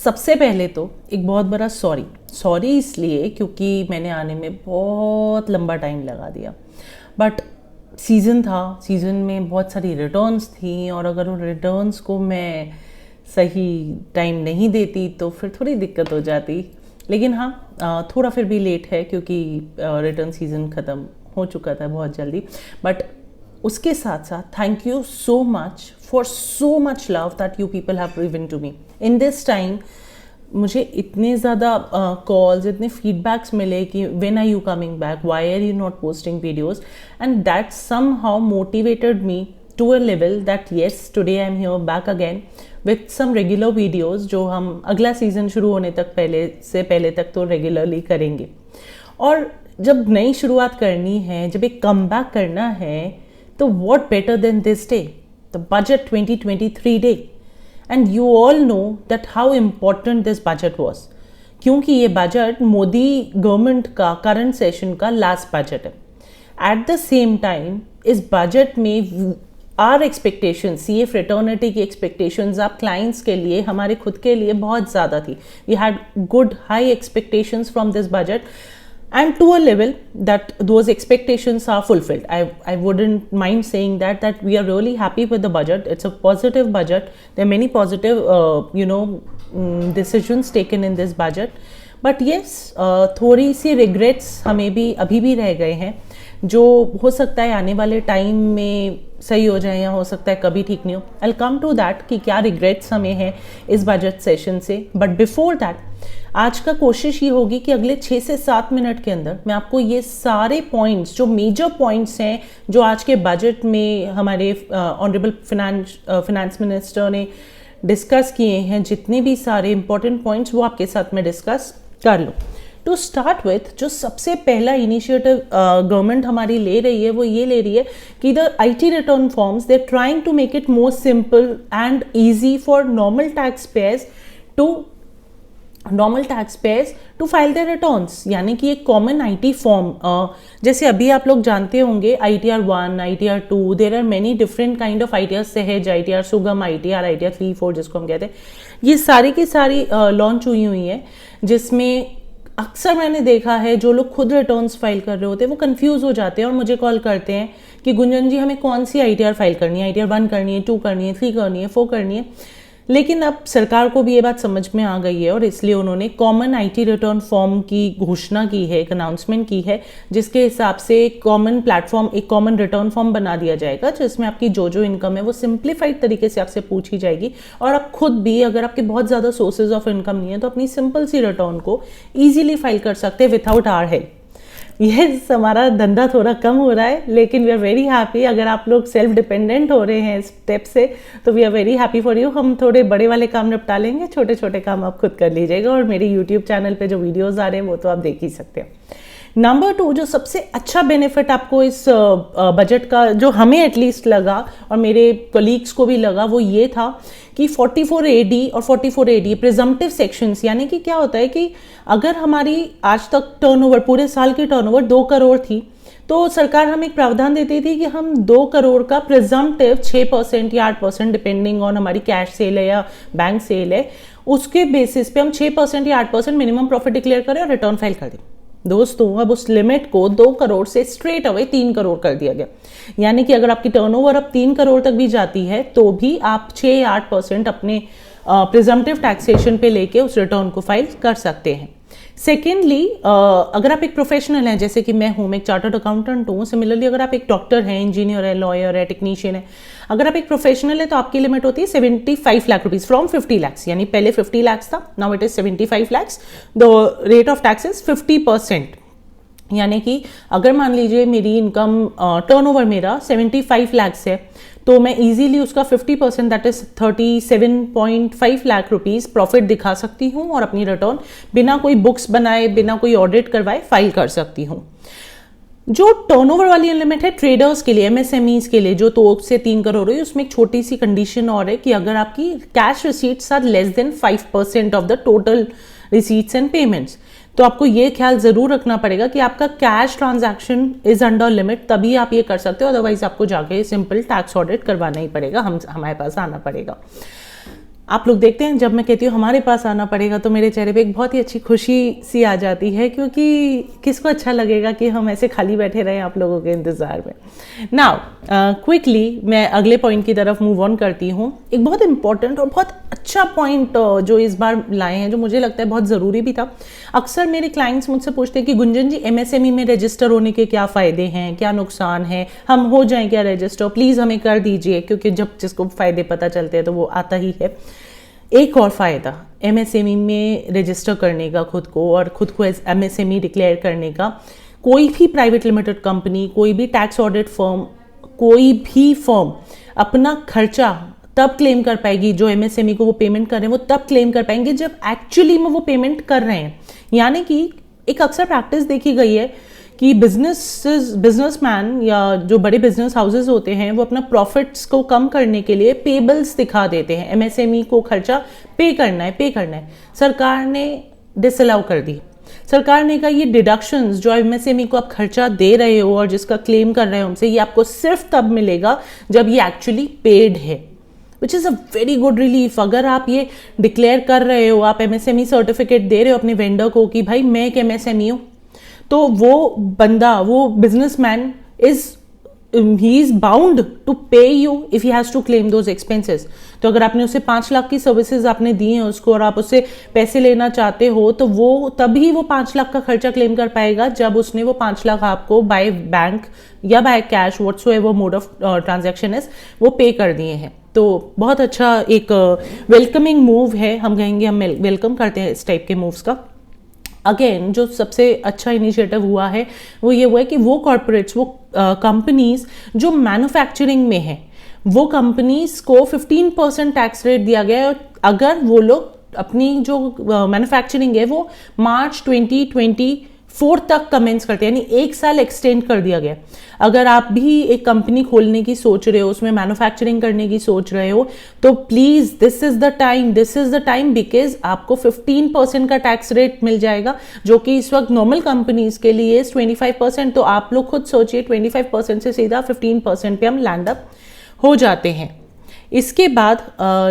सबसे पहले तो एक बहुत बड़ा सॉरी इसलिए क्योंकि मैंने आने में बहुत लंबा टाइम लगा दिया, बट सीज़न में बहुत सारी रिटर्न्स थी और अगर उन रिटर्न्स को मैं सही टाइम नहीं देती तो फिर थोड़ी दिक्कत हो जाती। लेकिन हाँ, थोड़ा फिर भी लेट है क्योंकि रिटर्न सीज़न ख़त्म हो चुका था बहुत जल्दी। बट उसके साथ साथ thank you so much for so much love that you people have given to me in this time. मुझे इतने ज़्यादा कॉल्स, इतने फीडबैक्स मिले कि when are you coming back, why are you not posting videos, and that somehow motivated me to a level that yes today I am here back again with some regular videos जो हम अगला season शुरू होने तक पहले तक तो regularly करेंगे। और जब नई शुरुआत करनी है, जब एक कमबैक करना है, तो what better than this day, the budget 2023 day, and you all know that how important this budget was, क्योंकि ये बजट मोदी गवर्नमेंट का करंट सेशन का लास्ट बजट है। एट द सेम टाइम इस बजट में आर एक्सपेक्टेशन, CA फ्रेटर्निटी की expectations आप clients के लिए, हमारे खुद के लिए बहुत ज़्यादा थी। We had good high expectations from this budget and to a level that those expectations are fulfilled. I wouldn't mind saying that we are really happy with the budget. It's a positive budget. There are many positive decisions taken in this budget. But yes, थोड़ी सी regrets हमें भी अभी भी रह गए हैं, जो हो सकता है आने वाले टाइम में सही हो जाए या हो सकता है कभी ठीक नहीं हो। I'll come to that कि क्या रिग्रेट्स हमें हैं इस बजट सेशन से। बट बिफोर दैट आज का कोशिश ये होगी कि अगले 6 से 7 मिनट के अंदर मैं आपको ये सारे पॉइंट्स, जो मेजर पॉइंट्स हैं जो आज के बजट में हमारे ऑनरेबल फिनेंस मिनिस्टर ने डिस्कस किए हैं, जितने भी सारे इंपॉर्टेंट पॉइंट्स वो आपके साथ में डिस्कस कर लूँ। टू स्टार्ट विथ, जो सबसे पहला इनिशिएटिव गवर्नमेंट हमारी ले रही है वो ये ले रही है कि the IT return forms they are trying to make it more simple and easy for normal tax payers to file their returns. यानी कि एक कॉमन IT फॉर्म, जैसे अभी आप लोग जानते होंगे ITR 1, ITR 2, there are many different kind of ITR Sahaj, ITR सुगम, ITR 3, 4 जिसको हम कहते हैं, ये सारी की सारी लॉन्च हुई है, जिसमें अक्सर मैंने देखा है जो लोग खुद रिटर्न्स फाइल कर रहे होते हैं वो कंफ्यूज हो जाते हैं और मुझे कॉल करते हैं कि गुंजन जी हमें कौन सी ITR फाइल करनी है, ITR 1 करनी है, 2 करनी है, 3 करनी है, 4 करनी है। लेकिन अब सरकार को भी ये बात समझ में आ गई है और इसलिए उन्होंने कॉमन IT रिटर्न फॉर्म की घोषणा की है, एक अनाउंसमेंट की है, जिसके हिसाब से एक कॉमन प्लेटफॉर्म, एक कॉमन रिटर्न फॉर्म बना दिया जाएगा, जिसमें आपकी जो इनकम है वो सिंप्लीफाइड तरीके से आपसे पूछी जाएगी और आप खुद भी, अगर आपके बहुत ज़्यादा सोर्सेज ऑफ इनकम नहीं है, तो अपनी सिंपल सी रिटर्न को ईजिली फाइल कर सकते हैं विदाउट आवर हेल्प। यस, हमारा धंधा थोड़ा कम हो रहा है, लेकिन वी आर वेरी हैप्पी। अगर आप लोग सेल्फ डिपेंडेंट हो रहे हैं इस स्टेप से तो we are very happy for you. हम थोड़े बड़े वाले काम निपटा लेंगे, छोटे छोटे काम आप खुद कर लीजिएगा और मेरे यूट्यूब चैनल पे जो वीडियोस आ रहे हैं वो तो आप देख ही सकते हैं। नंबर 2, जो सबसे अच्छा बेनिफिट आपको इस बजट का, जो हमें एटलीस्ट लगा और मेरे कलीग्स को भी लगा, वो ये था कि 44AD और 44AD प्रिजम्पटिव सेक्शंस, यानी कि क्या होता है कि अगर हमारी आज तक टर्नओवर, पूरे साल की टर्नओवर 2 करोड़ थी, तो सरकार हमें एक प्रावधान देती थी कि हम 2 करोड़ का प्रिजम्पटिव 6% या 8% डिपेंडिंग ऑन हमारी कैश सेल है या बैंक सेल है, उसके बेसिस पे हम 6% या 8% मिनिमम प्रॉफिट डिक्लेयर करें और रिटर्न फाइल कर दें। दोस्तों, अब उस लिमिट को 2 करोड़ से स्ट्रेट अवे 3 करोड़ कर दिया गया। यानी कि अगर आपकी टर्नओवर अब 3 करोड़ तक भी जाती है तो भी आप 6 या 8% अपने प्रिजम्पटिव टैक्सेशन पे लेके उस रिटर्न को फाइल कर सकते हैं। सेकेंडली, अगर आप एक प्रोफेशनल हैं, जैसे कि मैं हूँ, मैं एक चार्टर्ड अकाउंटेंट हूँ, सिमिलरली अगर आप एक डॉक्टर हैं, इंजीनियर है, लॉयर है, टेक्नीशियन है, अगर आप एक प्रोफेशनल है तो आपकी लिमिट होती है 75 लाख रुपीज फ्रॉम 50 लाख। यानी पहले 50 लाख था, now it is 75 lakh. The rate of tax is 50%। यानी कि अगर मान लीजिए मेरी इनकम, टर्नओवर मेरा 75 लाख है, तो मैं इजीली उसका 50% that is 37.5 lakh rupees profit दिखा सकती हूँ और अपनी रिटर्न बिना कोई बुक्स बनाए, बिना कोई ऑडिट करवाए फाइल कर सकती हूँ। जो टर्नओवर वाली लिमिट है ट्रेडर्स के लिए, MSMEs के लिए, जो 2 से 3 करोड़ है, उसमें एक छोटी सी कंडीशन और है कि अगर आपकी cash receipts are less than 5% of the total receipts and payments, तो आपको ये ख्याल जरूर रखना पड़ेगा कि आपका cash transaction is under limit, तभी आप ये कर सकते हो, अदरवाइज आपको जाके सिंपल टैक्स ऑडिट करवाना ही पड़ेगा, हमारे पास आना पड़ेगा। आप लोग देखते हैं, जब मैं कहती हूँ हमारे पास आना पड़ेगा तो मेरे चेहरे पे एक बहुत ही अच्छी खुशी सी आ जाती है, क्योंकि किसको अच्छा लगेगा कि हम ऐसे खाली बैठे रहें आप लोगों के इंतज़ार में। नाउ क्विकली मैं अगले पॉइंट की तरफ मूव ऑन करती हूँ। एक बहुत इंपॉर्टेंट और बहुत अच्छा पॉइंट जो इस बार लाए हैं, जो मुझे लगता है बहुत ज़रूरी भी था। अक्सर मेरे क्लाइंट्स मुझसे पूछते हैं कि गुंजन जी, एमएसएमई में रजिस्टर होने के क्या फ़ायदे हैं, क्या नुकसान है, हम हो जाएं क्या रजिस्टर, प्लीज़ हमें कर दीजिए, क्योंकि जब जिसको फ़ायदे पता चलते हैं तो वो आता ही है। एक और फ़ायदा एमएसएमई में रजिस्टर करने का खुद को एज एमएसएमई डिक्लेयर करने का, कोई भी प्राइवेट लिमिटेड कंपनी, कोई भी टैक्स ऑडिट फर्म, कोई भी फर्म अपना खर्चा तब क्लेम कर पाएगी, जो एमएसएमई को वो पेमेंट कर रहे हैं वो तब क्लेम कर पाएंगे जब एक्चुअली में वो पेमेंट कर रहे हैं। यानी कि एक अक्सर प्रैक्टिस देखी गई है कि बिजनेसमैन या जो बड़े बिजनेस हाउसेज होते हैं वो अपना प्रॉफिट्स को कम करने के लिए पेबल्स दिखा देते हैं, एमएसएमई को खर्चा पे करना है। सरकार ने डिसअलाउ कर दी। सरकार ने कहा ये डिडक्शंस जो एमएसएमई को आप खर्चा दे रहे हो और जिसका क्लेम कर रहे हो उनसे, ये आपको सिर्फ तब मिलेगा जब ये एक्चुअली पेड है, which is a very good relief. अगर आप ये डिक्लेयर कर रहे हो, आप एमएसएमई सर्टिफिकेट दे रहे हो अपने वेंडर को कि भाई मैं एक एमएसएमई हूँ, तो वो बंदा, वो businessman he is bound to pay you if he has to claim those expenses. तो अगर आपने उसे 5 लाख की सर्विसेज आपने दी हैं उसको और आप उससे पैसे लेना चाहते हो, तो वो तभी वो 5 लाख का खर्चा क्लेम कर पाएगा जब उसने वो 5 लाख आपको बाय बैंक या by cash, whatsoever mode of transaction is, वो पे कर दिए हैं। तो बहुत अच्छा एक वेलकमिंग मूव है, हम कहेंगे हम वेलकम करते हैं इस टाइप के मूव्स का। अगेन जो सबसे अच्छा इनिशिएटिव हुआ है वो ये हुआ है कि वो कॉर्पोरेट्स, वो कंपनीज जो मैन्युफैक्चरिंग में है, वो कंपनीज को 15% टैक्स रेट दिया गया है अगर वो लोग अपनी जो मैन्युफैक्चरिंग है वो मार्च 2024 तक कमेंस करते हैं, यानी 1 साल एक्सटेंड कर दिया गया। अगर आप भी एक कंपनी खोलने की सोच रहे हो, उसमें मैन्युफैक्चरिंग करने की सोच रहे हो, तो please this is the time because आपको 15% का टैक्स रेट मिल जाएगा, जो कि इस वक्त नॉर्मल कंपनीज के लिए 25%। तो आप लोग खुद सोचिए 25% से सीधा 15% पे हम लैंड अप हो जाते हैं। इसके बाद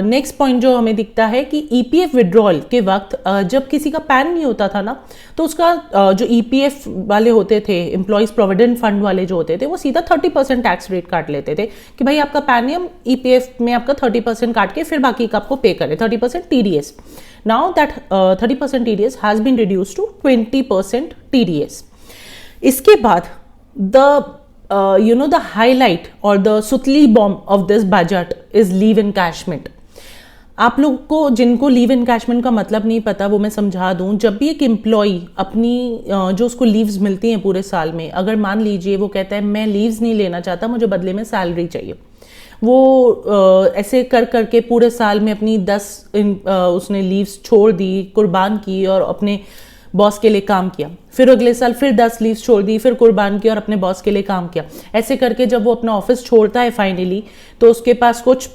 नेक्स्ट पॉइंट जो हमें दिखता है कि ईपीएफ विड्रॉल के वक्त जब किसी का पैन नहीं होता था ना, तो उसका जो ईपीएफ वाले होते थे, एम्प्लॉयज प्रोविडेंट फंड वाले जो होते थे, वो सीधा 30% टैक्स रेट काट लेते थे कि भाई आपका पैन है, हम ईपीएफ में आपका 30% काट के फिर बाकी का आपको पे करें, 30% TDS. Now that 30% TDS has been reduced to 20% TDS. इसके बाद the highlight or the सुतली bomb of this budget is leave encashment। आप लोग को जिनको लीव एनकैशमेंट का मतलब नहीं पता, वो मैं समझा दूं। जब भी एक एम्प्लॉय अपनी जो उसको लीव्स मिलती हैं पूरे साल में, अगर मान लीजिए वो कहता है मैं लीव्स नहीं लेना चाहता, मुझे बदले में सैलरी चाहिए, वो ऐसे कर करके पूरे साल में अपनी 10 उसने लीव्स छोड़ दी, कुर्बान की और अपने बॉस के लिए काम किया, फिर अगले साल फिर 10 लीव्स छोड़ दी, फिर कुर्बान किया और अपने बॉस के लिए काम किया। ऐसे करके जब वो अपना ऑफिस छोड़ता है फाइनली, तो उसके पास कुछ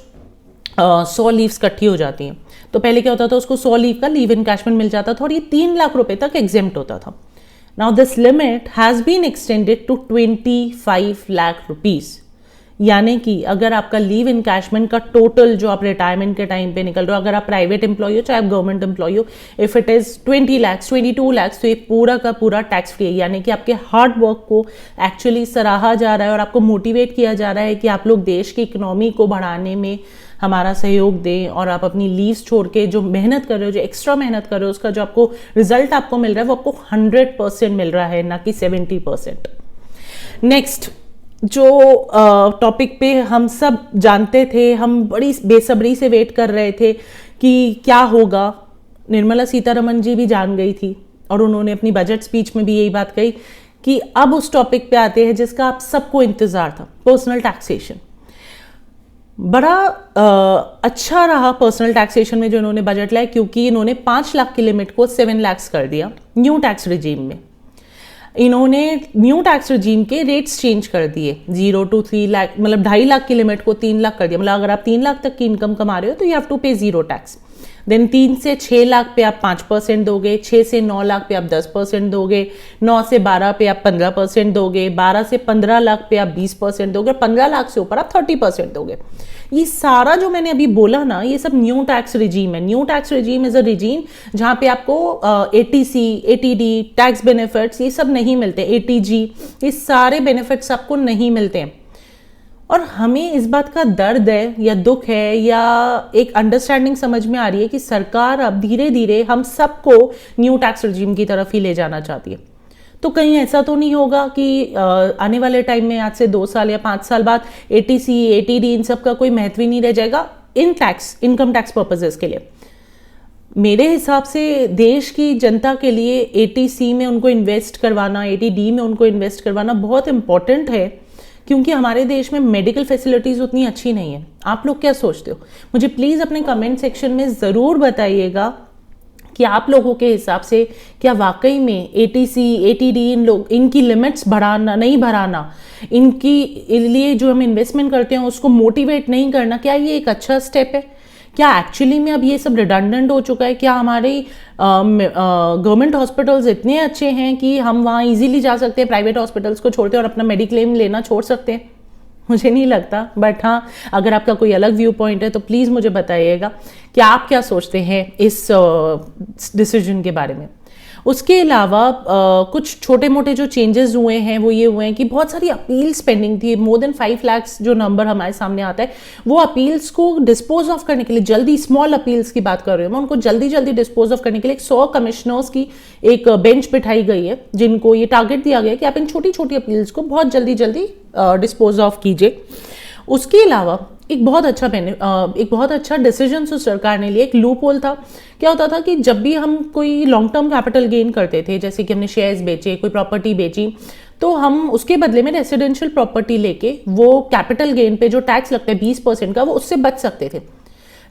100 लीव्स इकट्ठी हो जाती हैं। तो पहले क्या होता था, उसको 100 लीव का लीव एनकैशमेंट मिल जाता था और ये 3 लाख रुपए तक एग्जेम्प्ट होता था। Now this limit has been extended to 25 lakh rupees. यानी कि अगर आपका लीव इनकैशमेंट का टोटल जो आप रिटायरमेंट के टाइम पे निकल रहे हो, अगर आप प्राइवेट एम्प्लॉय हो चाहे आप गवर्नमेंट एम्प्लॉय हो, if it is 20 lakh 22 lakh, तो ये पूरा का पूरा टैक्स फ्री है। यानी कि आपके हार्ड वर्क को एक्चुअली सराहा जा रहा है और आपको मोटिवेट किया जा रहा है कि आप लोग देश की इकोनॉमी को बढ़ाने में हमारा सहयोग दें, और आप अपनी लीव्स छोड़ के जो मेहनत कर रहे हो, जो एक्स्ट्रा मेहनत कर रहे हो, उसका जो आपको रिजल्ट आपको मिल रहा है वो आपको 100% मिल रहा है, ना कि 70%। नेक्स्ट जो टॉपिक पे हम सब जानते थे, हम बड़ी बेसब्री से वेट कर रहे थे कि क्या होगा, निर्मला सीतारमण जी भी जान गई थी और उन्होंने अपनी बजट स्पीच में भी यही बात कही कि अब उस टॉपिक पे आते हैं जिसका आप सबको इंतजार था, पर्सनल टैक्सेशन। बड़ा अच्छा रहा पर्सनल टैक्सेशन में जो इन्होंने बजट लाया, क्योंकि इन्होंने 5 लाख की लिमिट को 7 लाख कर दिया न्यू टैक्स रिजीम में। इन्होंने न्यू टैक्स रिजीम के रेट्स चेंज कर दिए, 0 to 3 लाख, मतलब 2.5 लाख की लिमिट को 3 लाख कर दिया। मतलब अगर आप 3 लाख तक की इनकम कमा रहे हो तो यू हैव टू पे 0 टैक्स। देन 3 से 6 लाख पे आप 5% दोगे, 6 से 9 लाख पे आप 10% दोगे, 9 से 12 पे आप 15% दोगे, 12 से 15 लाख पे आप 20% दोगे, 15 लाख से ऊपर आप 30% दोगे। ये सारा जो मैंने अभी बोला ना, ये सब न्यू टैक्स रिजीम है। New tax regime is a regime जहां पे आपको एटीसी, एटीडी, टैक्स बेनिफिट्स ये सब नहीं मिलते, एटीजी, ये सारे बेनिफिट्स आपको नहीं मिलते हैं। और हमें इस बात का दर्द है या दुख है या एक अंडरस्टैंडिंग समझ में आ रही है कि सरकार अब धीरे धीरे हम सबको न्यू टैक्स रिजीम की तरफ ही ले जाना चाहती है। तो कहीं ऐसा तो नहीं होगा कि आने वाले टाइम में आज से 2 साल या 5 साल बाद एटीसी, एटीडी इन सब का कोई महत्व ही नहीं रह जाएगा इन टैक्स, इनकम टैक्स पर्पजेस के लिए। मेरे हिसाब से देश की जनता के लिए एटीसी में उनको इन्वेस्ट करवाना, एटीडी में उनको इन्वेस्ट करवाना बहुत इंपॉर्टेंट है, क्योंकि हमारे देश में मेडिकल फैसिलिटीज उतनी अच्छी नहीं है। आप लोग क्या सोचते हो? मुझे प्लीज अपने कमेंट सेक्शन में जरूर बताइएगा कि आप लोगों के हिसाब से क्या वाकई में एटीसी, एटीडी इनकी लिमिट्स बढ़ाना, नहीं बढ़ाना, इनकी लिए जो हम इन्वेस्टमेंट करते हैं उसको मोटिवेट नहीं करना, क्या ये एक अच्छा स्टेप है? क्या एक्चुअली में अब ये सब रिडंडेंट हो चुका है? क्या हमारे गवर्नमेंट हॉस्पिटल्स इतने अच्छे हैं कि हम वहाँ इजीली जा सकते हैं, प्राइवेट हॉस्पिटल्स को छोड़ते हैं और अपना मेडिक्लेम लेना छोड़ सकते हैं? मुझे नहीं लगता, बट हाँ, अगर आपका कोई अलग व्यू पॉइंट है तो प्लीज़ मुझे बताइएगा कि आप क्या सोचते हैं इस डिसीजन के बारे में। उसके अलावा कुछ छोटे मोटे जो चेंजेस हुए हैं वो ये हुए हैं कि बहुत सारी अपील्स पेंडिंग थी। मोर देन 5 लाख जो नंबर हमारे सामने आता है, वो अपील्स को डिस्पोज ऑफ करने के लिए, जल्दी, स्मॉल अपील्स की बात कर रही हूँ मैं, उनको जल्दी जल्दी डिस्पोज ऑफ करने के लिए 100 कमिश्नर्स की एक बेंच बिठाई गई है, जिनको ये टारगेट दिया गया है कि आप इन छोटी छोटी अपील्स को बहुत जल्दी जल्दी डिस्पोज ऑफ कीजिए। उसके अलावा एक बहुत अच्छा डिसीजन सरकार ने लिया। एक लूप होल था। क्या होता था कि जब भी हम कोई लॉन्ग टर्म कैपिटल गेन करते थे, जैसे कि हमने शेयर्स बेचे, कोई प्रॉपर्टी बेची, तो हम उसके बदले में रेसिडेंशियल प्रॉपर्टी लेके वो कैपिटल गेन पे जो टैक्स लगता है 20% का, वो उससे बच सकते थे।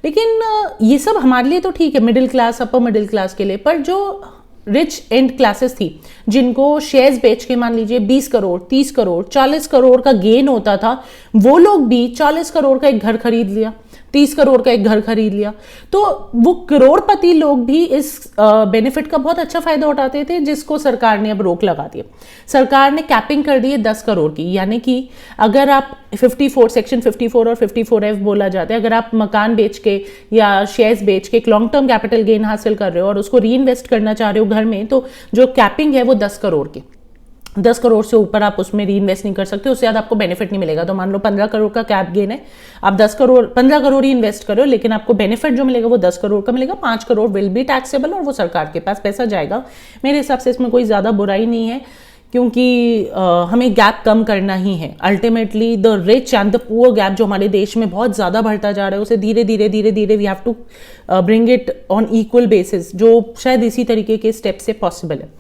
लेकिन ये सब हमारे लिए तो ठीक है, middle class, upper middle class के लिए, पर जो रिच एंड क्लासेस थी, जिनको शेयर्स बेच के मान लीजिए 20 करोड़, 30 करोड़, 40 करोड़ का गेन होता था, वो लोग भी 40 करोड़ का एक घर खरीद लिया, 30 करोड़ का एक घर खरीद लिया। तो वो करोड़पति लोग भी इस बेनिफिट का बहुत अच्छा फायदा उठाते थे, जिसको सरकार ने अब रोक लगा दी। सरकार ने कैपिंग कर दी है 10 करोड़ की, यानी कि अगर आप 54 सेक्शन 54 और 54F बोला जाता है, अगर आप मकान बेच के या शेयर्स बेच के एक लॉन्ग टर्म कैपिटल गेन हासिल कर रहे हो और उसको री इन्वेस्ट करना चाह रहे हो घर में, तो जो कैपिंग है वो 10 करोड़ की, 10 करोड़ से ऊपर आप उसमें री इन्वेस्ट नहीं कर सकते, उससे ज्यादा आपको बेनिफिट नहीं मिलेगा। तो मान लो 15 करोड़ का कैप गेन है, आप 15 करोड़ ही इन्वेस्ट करो, लेकिन आपको बेनिफिट जो मिलेगा वो 10 करोड़ का मिलेगा। 5 करोड़ विल बी टैक्सेबल और वो सरकार के पास पैसा जाएगा। मेरे हिसाब से इसमें कोई ज्यादा बुराई नहीं है, क्योंकि हमें गैप कम करना ही है। Ultimately the rich and the poor gap जो हमारे देश में बहुत ज्यादा बढ़ता जा रहा है, उसे धीरे धीरे we have to bring it on equal basis, जो शायद इसी तरीके के स्टेप से पॉसिबल है।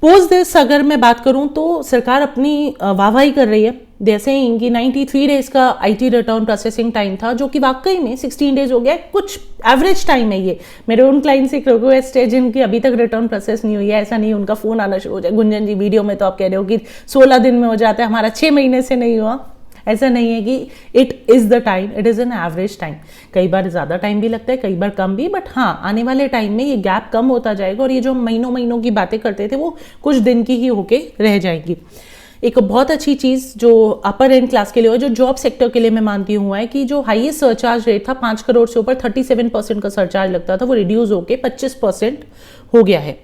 पोस्ट दिस अगर मैं बात करूं तो सरकार अपनी वाहवाही कर रही है, जैसे ही कि 93 डेज का आईटी रिटर्न प्रोसेसिंग टाइम था, जो कि वाकई में 16 डेज हो गया। कुछ एवरेज टाइम है ये। मेरे उन क्लाइंट से एक रिक्वेस्ट है जिनकी अभी तक रिटर्न प्रोसेस नहीं हुई है, ऐसा नहीं उनका फोन आना शुरू हो जाए, गुंजन जी वीडियो में तो आप कह रहे हो कि 16 दिन में हो जाता है, हमारा 6 महीने से नहीं हुआ। ऐसा नहीं है कि it is the time, it is an average time. कई बार ज्यादा टाइम भी लगता है, कई बार कम भी, बट हाँ, आने वाले टाइम में ये गैप कम होता जाएगा और ये जो हम महीनों की बातें करते थे वो कुछ दिन की ही होके रह जाएंगी। एक बहुत अच्छी चीज जो अपर एंड क्लास के लिए हो, जो जॉब सेक्टर के लिए मैं मानती हूँ, है कि जो हाईएस्ट सरचार्ज रेट था 5 करोड़ से ऊपर 37% का सरचार्ज लगता था, वो रिड्यूस होके 25% हो गया है।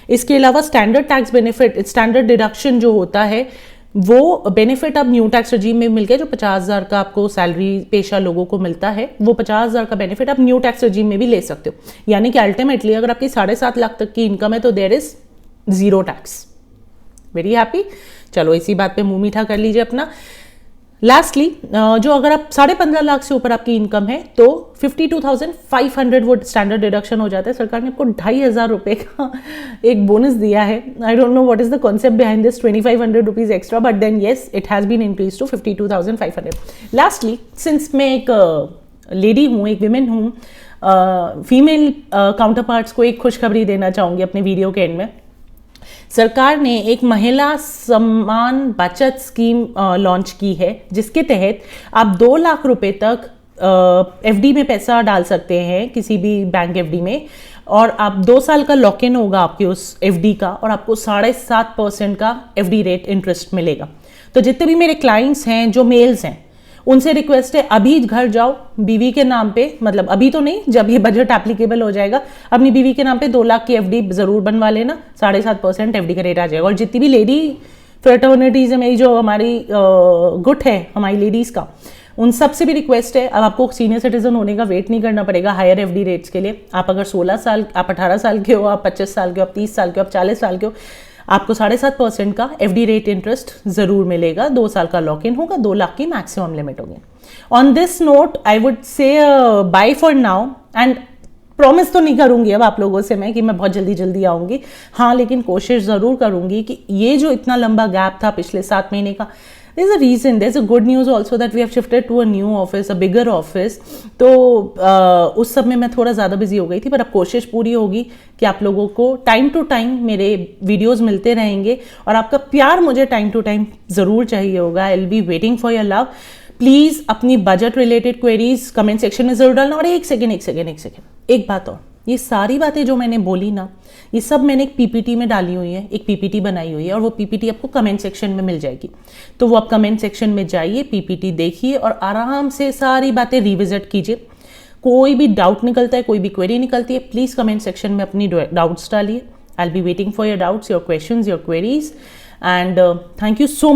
इसके अलावा standard tax benefit, standard deduction जो होता है, वो बेनिफिट अब न्यू टैक्स रजीम में मिल गया। जो 50,000 का आपको सैलरी पेशा लोगों को मिलता है, वो 50,000 का बेनिफिट आप न्यू टैक्स रजीम में भी ले सकते हो। यानी कि अल्टीमेटली अगर आपकी 7.5 लाख तक की इनकम है तो there is 0 tax. Very happy. चलो इसी बात पे मुंह मीठा कर लीजिए अपना। लास्टली, जो अगर आप 15.5 लाख से ऊपर आपकी इनकम है तो 52,500 वो स्टैंडर्ड डिडक्शन हो जाता है। सरकार ने आपको 2,500 रुपए का एक बोनस दिया है। I don't know what is the concept behind this 2,500 rupees extra, but then yes, it has been increase to 52,500। Lastly, since मैं एक लेडी हूँ, एक विमेन हूँ, फीमेल काउंटर पार्ट्स को एक खुशखबरी देना चाहूंगी अपने वीडियो के एंड में। सरकार ने एक महिला सम्मान बचत स्कीम लॉन्च की है, जिसके तहत आप 2 लाख रुपए तक एफडी में पैसा डाल सकते हैं, किसी भी बैंक एफडी में, और आप 2 साल का लॉक इन होगा आपके उस एफडी का, और आपको 7.5% का एफडी रेट इंटरेस्ट मिलेगा। तो जितने भी मेरे क्लाइंट्स हैं जो मेल्स हैं, उनसे रिक्वेस्ट है अभी घर जाओ, बीवी के नाम पे, मतलब अभी तो नहीं, जब ये बजट एप्लीकेबल हो जाएगा, अपनी बीवी के नाम पे 2 लाख की एफडी जरूर बनवा लेना, 7.5% एफडी का रेट आ जाएगा। और जितनी भी लेडी फ्रेटर्निटीज है मेरी, जो हमारी गुट है हमारी लेडीज का, उन सब से भी रिक्वेस्ट है, अब आपको सीनियर सिटीजन होने का वेट नहीं करना पड़ेगा हायर एफडी रेट्स के लिए। आप अगर 16 साल, आप 18 साल के हो, आप 25 साल के हो, आप 30 साल के हो, आप 40 साल के हो, आपको 7.5% का एफडी रेट इंटरेस्ट जरूर मिलेगा। 2 साल का लॉक इन होगा, 2 लाख की मैक्सिमम लिमिट होगी। On this note I would say bye for now, and promise तो नहीं करूंगी अब आप लोगों से मैं कि मैं बहुत जल्दी जल्दी आऊंगी, हाँ, लेकिन कोशिश जरूर करूंगी कि ये जो इतना लंबा गैप था पिछले 7 महीने का, there's a reason, there's a good news also that we have shifted to a new office, a bigger office। तो उस सब में मैं थोड़ा ज़्यादा बिजी हो गई थी, पर अब कोशिश पूरी होगी कि आप लोगों को टाइम टू टाइम मेरे वीडियोस मिलते रहेंगे, और आपका प्यार मुझे टाइम टू टाइम ज़रूर चाहिए होगा। I will be waiting for your love. Please अपनी budget related queries comment section में ज़रूर डालना। और एक सेकेंड, एक बात और, ये सारी बातें जो मैंने बोली ना, ये सब मैंने एक पीपीटी में डाली हुई है, एक पीपीटी बनाई हुई है, और वो पीपीटी आपको कमेंट सेक्शन में मिल जाएगी। तो वो आप कमेंट सेक्शन में जाइए, पीपीटी देखिए और आराम से सारी बातें रिविजिट कीजिए। कोई भी डाउट निकलता है, कोई भी क्वेरी निकलती है, प्लीज़ कमेंट सेक्शन में अपनी डाउट्स डालिए। आई will be waiting for your doubts, your questions, your queries, and thank you so